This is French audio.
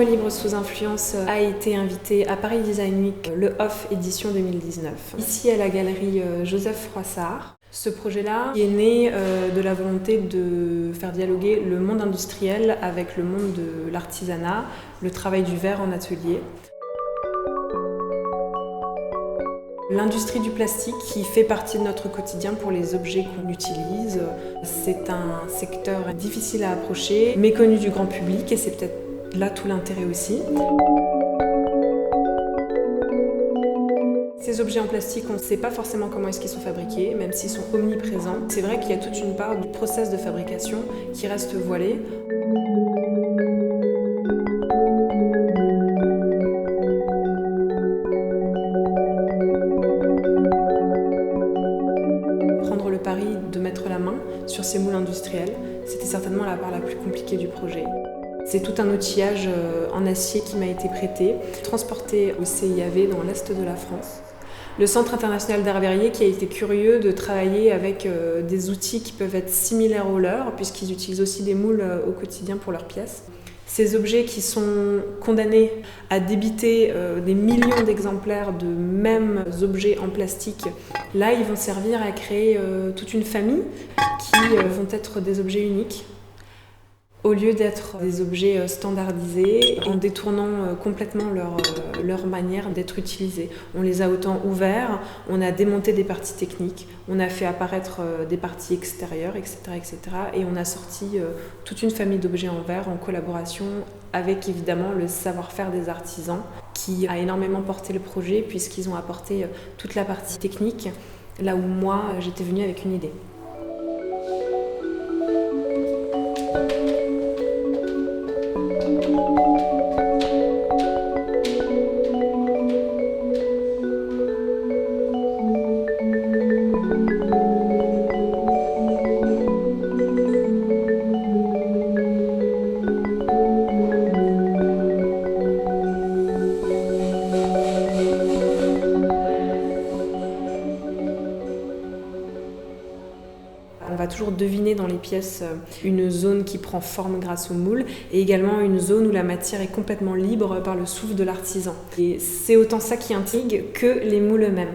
Forme libre sous influence a été invité à Paris Design Week, le Off édition 2019, ici à la galerie Joseph Froissart. Ce projet-là est né de la volonté de faire dialoguer le monde industriel avec le monde de l'artisanat, le travail du verre en atelier. L'industrie du plastique qui fait partie de notre quotidien pour les objets qu'on utilise, c'est un secteur difficile à approcher, méconnu du grand public et c'est peut-être là tout l'intérêt aussi. Ces objets en plastique, on ne sait pas forcément comment est-ce qu'ils sont fabriqués, même s'ils sont omniprésents. C'est vrai qu'il y a toute une part du process de fabrication qui reste voilée. Prendre le pari de mettre la main sur ces moules industriels, c'était certainement la part la plus compliquée du projet. C'est tout un outillage en acier qui m'a été prêté, transporté au CIAV dans l'Est de la France. Le Centre international d'art verrier qui a été curieux de travailler avec des outils qui peuvent être similaires aux leurs, puisqu'ils utilisent aussi des moules au quotidien pour leurs pièces. Ces objets qui sont condamnés à débiter des millions d'exemplaires de mêmes objets en plastique, là ils vont servir à créer toute une famille qui vont être des objets uniques. Au lieu d'être des objets standardisés, en détournant complètement leur manière d'être utilisés. On les a autant ouverts, on a démonté des parties techniques, on a fait apparaître des parties extérieures, etc., etc. Et on a sorti toute une famille d'objets en verre en collaboration avec évidemment le savoir-faire des artisans qui a énormément porté le projet puisqu'ils ont apporté toute la partie technique là où moi j'étais venue avec une idée. On va toujours deviner dans les pièces une zone qui prend forme grâce au moule et également une zone où la matière est complètement libre par le souffle de l'artisan. Et c'est autant ça qui intrigue que les moules eux-mêmes.